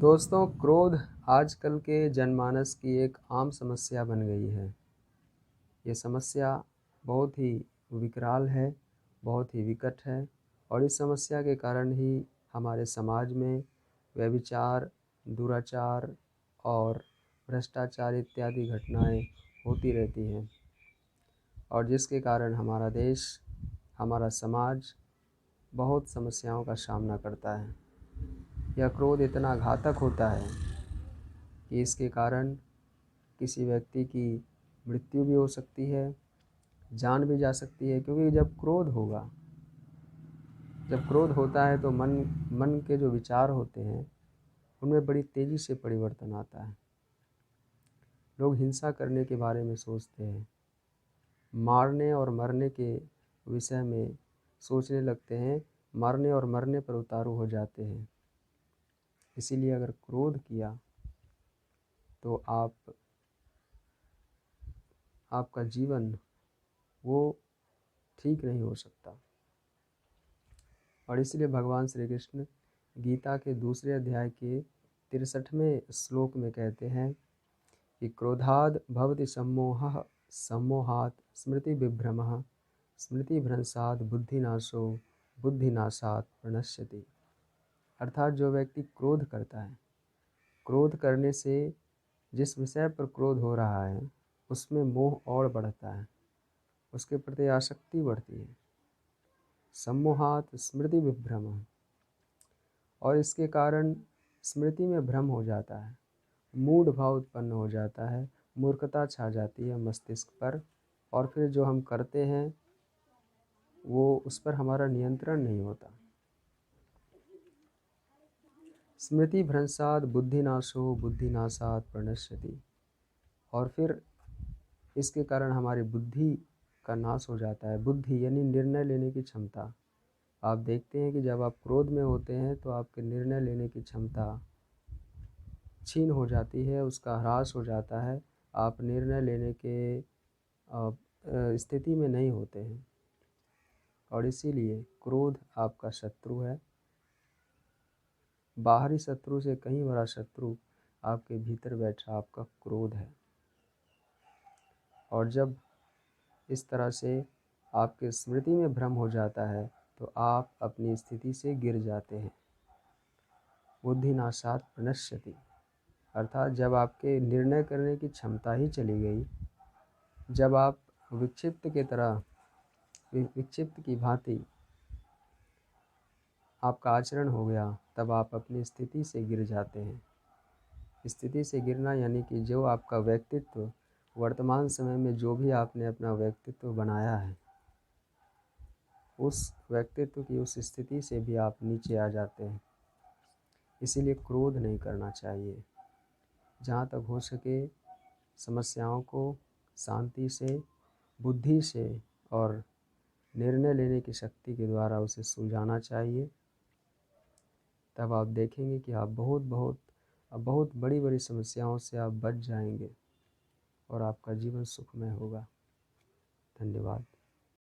दोस्तों, क्रोध आजकल के जनमानस की एक आम समस्या बन गई है। ये समस्या बहुत ही विकराल है, बहुत ही विकट है और इस समस्या के कारण ही हमारे समाज में व्यभिचार, दुराचार और भ्रष्टाचार इत्यादि घटनाएं होती रहती हैं और जिसके कारण हमारा देश, हमारा समाज बहुत समस्याओं का सामना करता है। यह क्रोध इतना घातक होता है कि इसके कारण किसी व्यक्ति की मृत्यु भी हो सकती है, जान भी जा सकती है। क्योंकि जब क्रोध होता है तो मन के जो विचार होते हैं उनमें बड़ी तेज़ी से परिवर्तन आता है। लोग हिंसा करने के बारे में सोचते हैं, मारने और मरने के विषय में सोचने लगते हैं, मारने और मरने पर उतारू हो जाते हैं। इसीलिए अगर क्रोध किया तो आपका जीवन वो ठीक नहीं हो सकता। और इसलिए भगवान श्री कृष्ण गीता के दूसरे अध्याय के 63वें श्लोक में कहते हैं कि क्रोधाद भवति सम्मोहः सम्मोहात् स्मृति विभ्रमः स्मृतिभ्रंशात् बुद्धिनाशो बुद्धिनाशात् प्रणश्यति। अर्थात जो व्यक्ति क्रोध करता है, क्रोध करने से जिस विषय पर क्रोध हो रहा है उसमें मोह और बढ़ता है, उसके प्रति आसक्ति बढ़ती है। सम्मोहात स्मृति विभ्रम, और इसके कारण स्मृति में भ्रम हो जाता है, मूढ़ भाव उत्पन्न हो जाता है, मूर्खता छा जाती है मस्तिष्क पर और फिर जो हम करते हैं वो उस पर हमारा नियंत्रण नहीं होता। स्मृति भ्रंशात् बुद्धिनाशो बुद्धिनाशात् प्रणश्यति, और फिर इसके कारण हमारी बुद्धि का नाश हो जाता है। बुद्धि यानी निर्णय लेने की क्षमता। आप देखते हैं कि जब आप क्रोध में होते हैं तो आपके निर्णय लेने की क्षमता छीन हो जाती है, उसका ह्रास हो जाता है। आप निर्णय लेने के स्थिति में नहीं होते हैं और इसीलिए क्रोध आपका शत्रु है। बाहरी शत्रु से कहीं बड़ा शत्रु आपके भीतर बैठा आपका क्रोध है। और जब इस तरह से आपके स्मृति में भ्रम हो जाता है तो आप अपनी स्थिति से गिर जाते हैं। बुद्धिनाशात् प्रणश्यति, अर्थात जब आपके निर्णय करने की क्षमता ही चली गई, जब आप विक्षिप्त की भांति आपका आचरण हो गया, तब आप अपनी स्थिति से गिर जाते हैं। स्थिति से गिरना यानी कि जो आपका व्यक्तित्व, वर्तमान समय में जो भी आपने अपना व्यक्तित्व बनाया है, उस व्यक्तित्व की उस स्थिति से भी आप नीचे आ जाते हैं। इसीलिए क्रोध नहीं करना चाहिए। जहाँ तक हो सके समस्याओं को शांति से, बुद्धि से और निर्णय लेने की शक्ति के द्वारा उसे सुलझाना चाहिए। तब आप देखेंगे कि आप बहुत बड़ी बड़ी समस्याओं से आप बच जाएंगे और आपका जीवन सुखमय होगा। धन्यवाद।